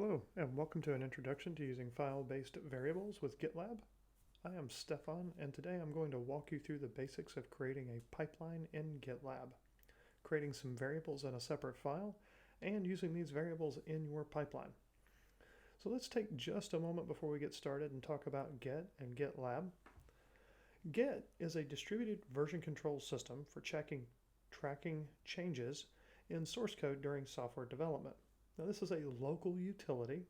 Hello, and welcome to an introduction to using file-based variables with GitLab. I am Stefan, and today I'm going to walk you through the basics of creating a pipeline in GitLab, creating some variables in a separate file, and using these variables in your pipeline. So let's take just a moment before we get started and talk about Git and GitLab. Git is a distributed version control system for tracking changes in source code during software development. Now this is a local utility.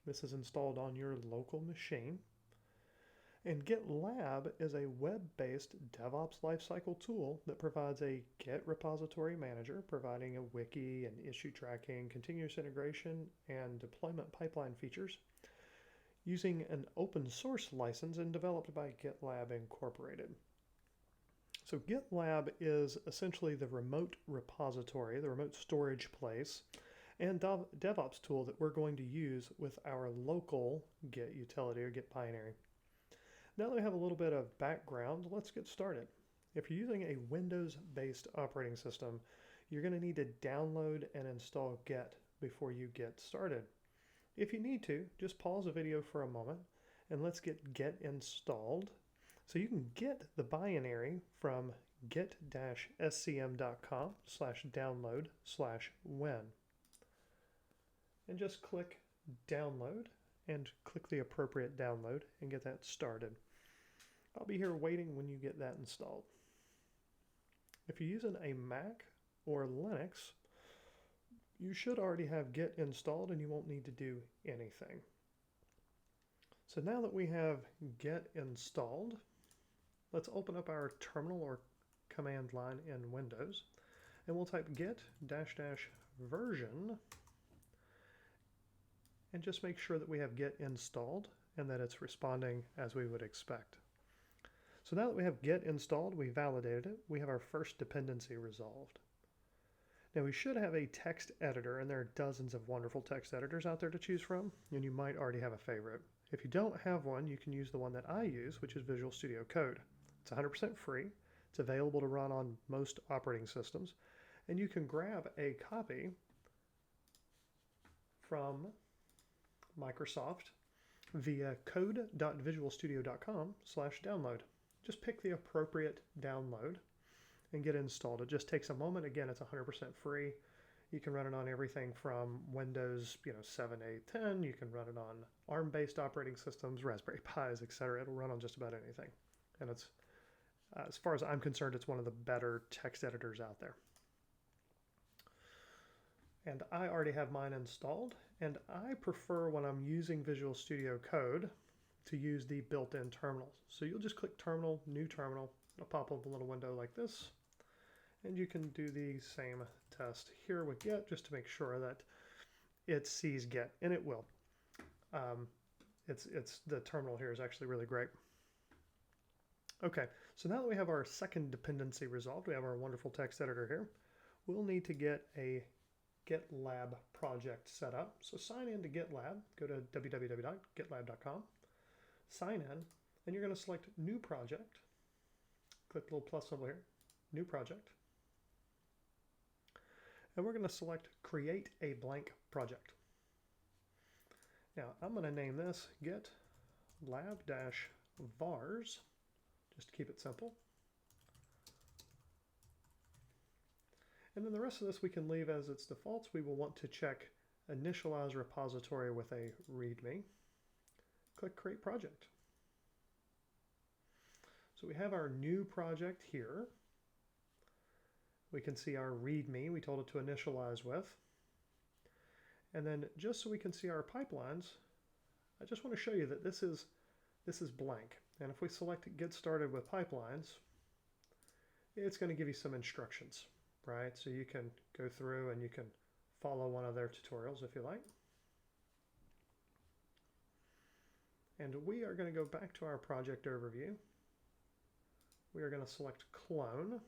This is installed on your local machine. And GitLab is a web-based DevOps lifecycle tool that provides a Git repository manager, providing a wiki and issue tracking, continuous integration, and deployment pipeline features using an open source license and developed by GitLab Incorporated. So GitLab is essentially the remote repository, the remote storage place, and DevOps tool that we're going to use with our local Git utility or Git binary. Now that we have a little bit of background, let's get started. If you're using a Windows-based operating system, you're going to need to download and install Git before you get started. If you need to, just pause the video for a moment and let's get Git installed. So you can get the binary from git-scm.com/download/win. And just click download and click the appropriate download and get that started. I'll be here waiting when you get that installed. If you're using a Mac or Linux, you should already have Git installed and you won't need to do anything. So now that we have Git installed, let's open up our terminal or command line in Windows and we'll type git-version and just make sure that we have Git installed and that it's responding as we would expect. So now that we have Git installed, we validated it, we have our first dependency resolved. Now we should have a text editor, and there are dozens of wonderful text editors out there to choose from, and you might already have a favorite. If you don't have one, you can use the one that I use, which is Visual Studio Code. It's 100% free, it's available to run on most operating systems, and you can grab a copy from Microsoft via code.visualstudio.com/download. Just pick the appropriate download and get installed. It just takes a moment. Again, it's 100% free. You can run it on everything from Windows 7, 8, 10. You can run it on ARM-based operating systems, Raspberry Pis, etc. It'll run on just about anything. And it's, as far as I'm concerned, it's one of the better text editors out there. And I already have mine installed, and I prefer when I'm using Visual Studio Code to use the built-in terminals. So you'll just click Terminal, New Terminal. It'll pop up a little window like this, and you can do the same test here with Git just to make sure that it sees Git, and it will. The terminal here is actually really great. Okay, so now that we have our second dependency resolved, we have our wonderful text editor here, we'll need to get a GitLab project set up. So sign in to GitLab, go to www.gitlab.com, sign in, and you're going to select New Project. Click the little plus symbol here, New Project. And we're going to select Create a Blank Project. Now I'm going to name this GitLab-vars, just to keep it simple. And then the rest of this we can leave as its defaults. We will want to check Initialize Repository with a README. Click Create Project. So we have our new project here. We can see our README we told it to initialize with. And then just so we can see our pipelines, I just want to show you that this is blank. And if we select Get Started with Pipelines, it's going to give you some instructions. Right, so you can go through and you can follow one of their tutorials if you like. And we are going to go back to our project overview. We are going to select Clone.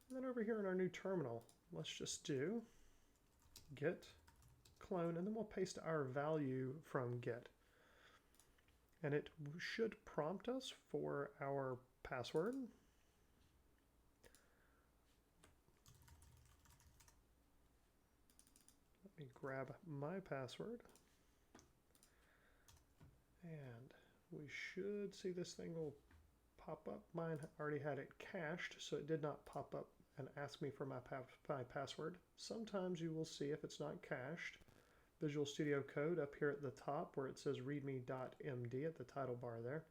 And then over here in our new terminal, let's just do Git clone, and then we'll paste our value from Git. And it should prompt us for our password. me grab my password. And we should see this thing will pop up. Mine already had it cached, so it did not pop up and ask me for my password. Sometimes you will see, if it's not cached, Visual Studio Code up here at the top where it says readme.md at the title bar there.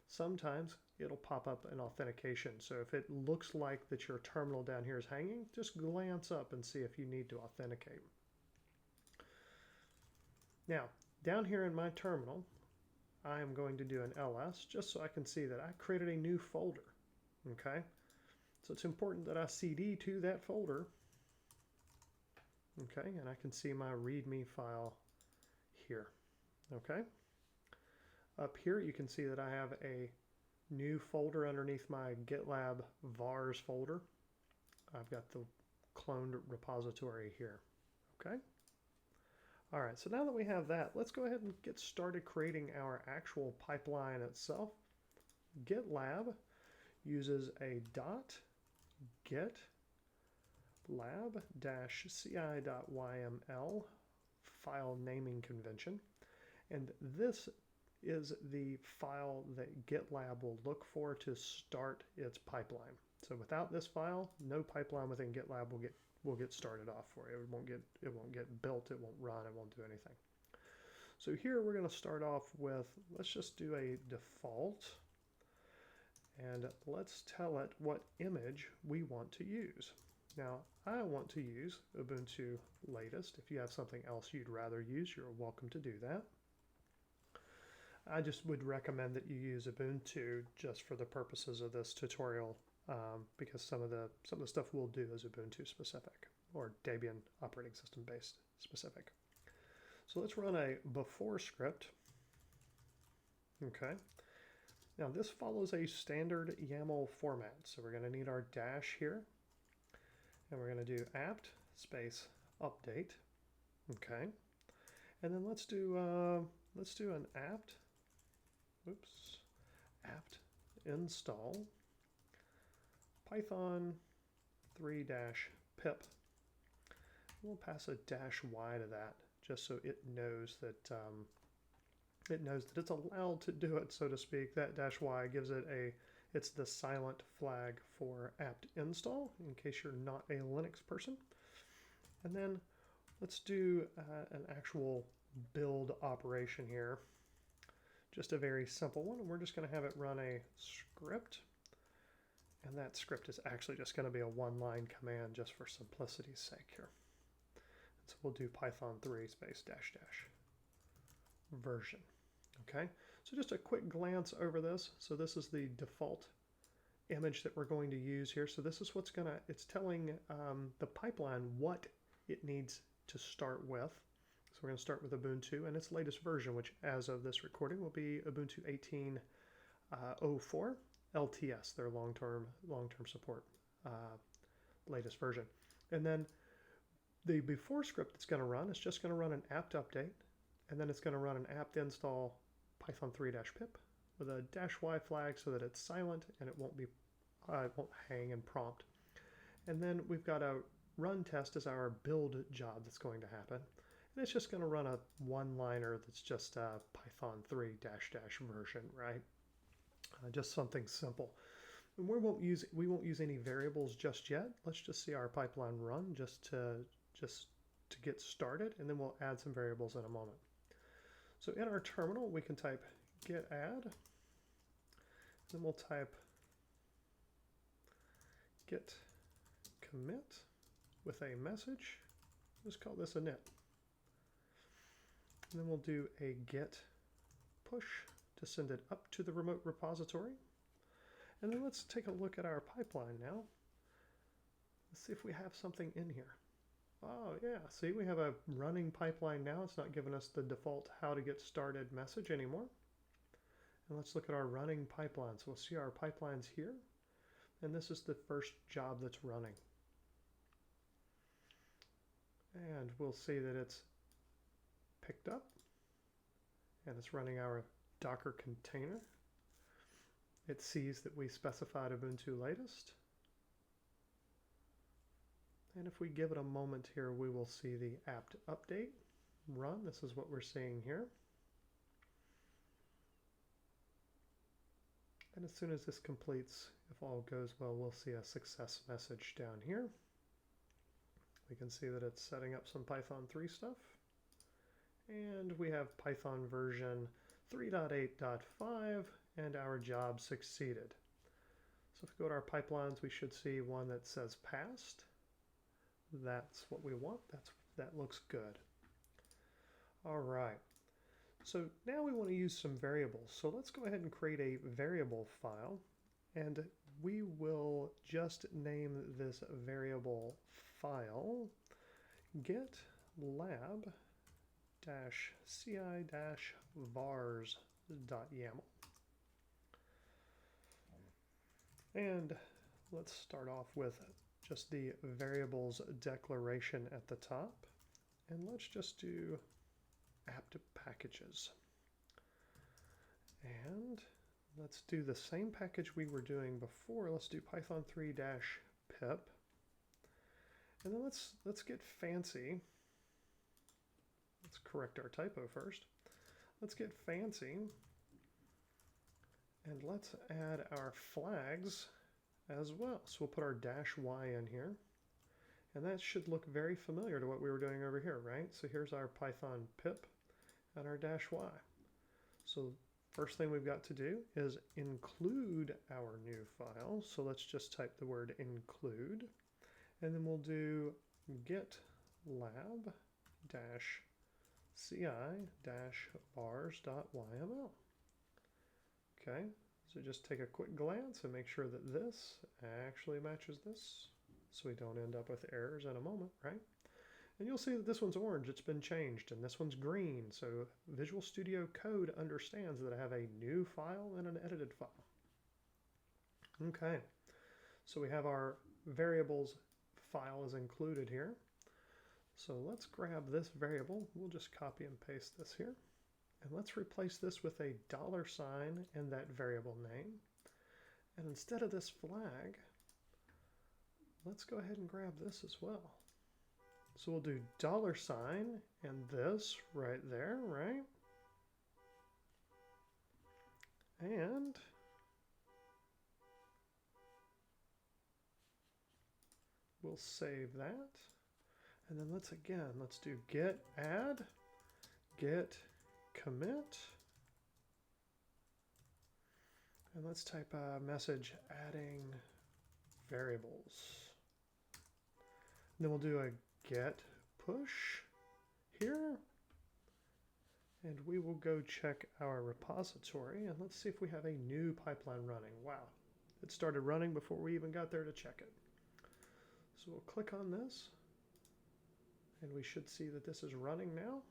Sometimes it'll pop up an authentication. So if it looks like that your terminal down here is hanging, just glance up and see if you need to authenticate. Now, down here in my terminal, I am going to do an ls just so I can see that I created a new folder. Okay, so it's important that I cd to that folder. Okay, and I can see my readme file here. Okay, up here you can see that I have a new folder underneath my GitLab vars folder. I've got the cloned repository here. Okay. All right, so now that we have that, let's go ahead and get started creating our actual pipeline itself. GitLab uses a .get lab-ci.yml file naming convention, and this is the file that GitLab will look for to start its pipeline. So without this file, no pipeline within GitLab will get started off for you. It won't get built, it won't run, it won't do anything. So here we're going to start off with, let's just do a default, and let's tell it what image we want to use. Now, I want to use Ubuntu latest. If you have something else you'd rather use, you're welcome to do that. I just would recommend that you use Ubuntu just for the purposes of this tutorial, because some of the stuff we'll do is Ubuntu specific or Debian operating system based specific. So let's run a before script. Okay. Now this follows a standard YAML format. So we're going to need our dash here, and we're going to do apt space update. Okay. And then let's do an apt install Python 3-pip. We'll pass a -y to that just so it knows that it's allowed to do it, so to speak. That -y gives it it's the silent flag for apt install in case you're not a Linux person. And then let's do an actual build operation here. Just a very simple one, and we're just going to have it run a script. And that script is actually just going to be a one-line command just for simplicity's sake here. And so we'll do Python 3 space -- version. Okay, so just a quick glance over this. So this is the default image that we're going to use here. So this is it's telling the pipeline what it needs to start with. So we're going to start with Ubuntu and its latest version, which as of this recording will be Ubuntu 18.04 LTS, their long-term support latest version. And then the before script that's going to run is just going to run an apt update, and then it's going to run an apt install Python 3-pip with a -y flag so that it's silent and it won't hang and prompt. And then we've got a run test as our build job that's going to happen. And it's just going to run a one-liner that's just a Python 3 -- version, right? Just something simple. And we won't use any variables just yet. Let's just see our pipeline run just to get started, and then we'll add some variables in a moment. So in our terminal, we can type git add, then we'll type git commit with a message. Just call this init. And then we'll do a git push to send it up to the remote repository. And then let's take a look at our pipeline now. Let's see if we have something in here. Oh yeah, see, we have a running pipeline now. It's not giving us the default how to get started message anymore. And let's look at our running pipeline. So we'll see our pipelines here. And this is the first job that's running. And we'll see that it's picked up and it's running our Docker container. It sees that we specified Ubuntu latest, And if we give it a moment here, we will see the apt update run. This is what we're seeing here. And as soon as this completes, if all goes well, we'll see a success message down here. We can see that it's setting up some Python 3 stuff. And we have Python version 3.8.5, and our job succeeded. So if we go to our pipelines, we should see one that says passed. That's what we want. That looks good. All right. So now we want to use some variables. So let's go ahead and create a variable file, and we will just name this variable file GitLab-ci-vars.yaml. And let's start off with just the variables declaration at the top. And let's just do apt packages. And let's do the same package we were doing before. Let's do python 3-pip. And then let's get fancy. Let's correct our typo first. Let's get fancy. And let's add our flags as well. So we'll put our -y in here. And that should look very familiar to what we were doing over here, right? So here's our python pip and our -y. So first thing we've got to do is include our new file. So let's just type the word include. And then we'll do GitLab-ci-vars.yml. Okay, so just take a quick glance and make sure that this actually matches this, so we don't end up with errors in a moment, right? And you'll see that this one's orange, it's been changed, and this one's green, so Visual Studio Code understands that I have a new file and an edited file. Okay, so we have our variables file is included here. So let's grab this variable, we'll just copy and paste this here. And let's replace this with a $sign and that variable name. And instead of this flag, let's go ahead and grab this as well. So we'll do $sign and this right there, right? And we'll save that. And then let's do git add, git commit, and let's type a message adding variables. And then we'll do a git push here, and we will go check our repository, and let's see if we have a new pipeline running. Wow, it started running before we even got there to check it. So we'll click on this, and we should see that this is running now.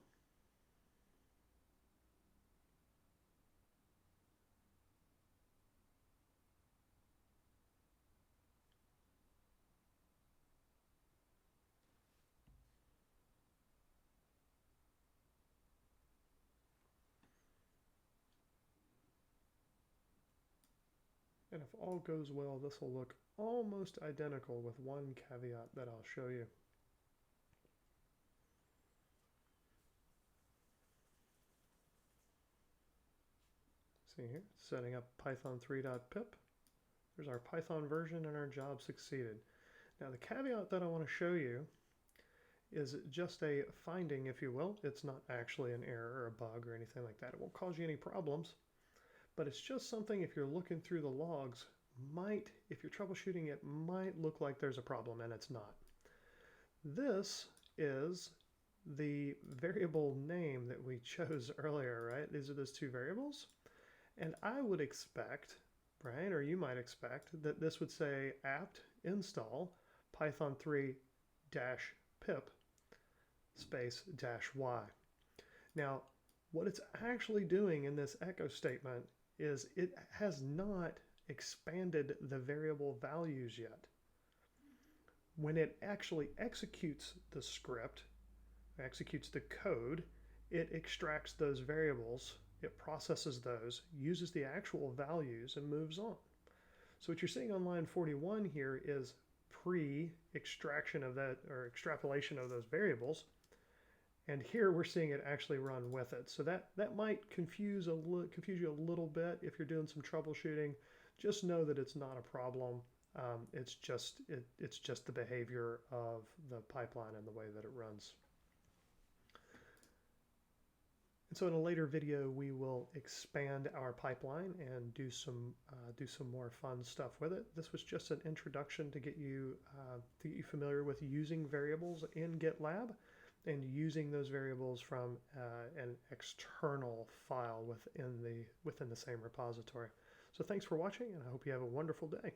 And if all goes well, this will look almost identical with one caveat that I'll show you. See here, setting up python 3.pip. There's our Python version and our job succeeded. Now the caveat that I want to show you is just a finding, if you will. It's not actually an error or a bug or anything like that. It won't cause you any problems. But it's just something, if you're looking through the logs, if you're troubleshooting, it might look like there's a problem, and it's not. This is the variable name that we chose earlier, right? These are those two variables. And I would expect, right, or you might expect, that this would say apt install python 3-pip space -y. Now, what it's actually doing in this echo statement is it has not expanded the variable values yet. When it actually executes the script, executes the code, it extracts those variables, it processes those, uses the actual values, and moves on. So what you're seeing on line 41 here is pre-extraction of that or extrapolation of those variables. And here we're seeing it actually run with it. So that might confuse you a little bit if you're doing some troubleshooting. Just know that it's not a problem. It's just the behavior of the pipeline and the way that it runs. And so in a later video, we will expand our pipeline and do some more fun stuff with it. This was just an introduction to get you familiar with using variables in GitLab and using those variables from an external file within the same repository. So thanks for watching, and I hope you have a wonderful day.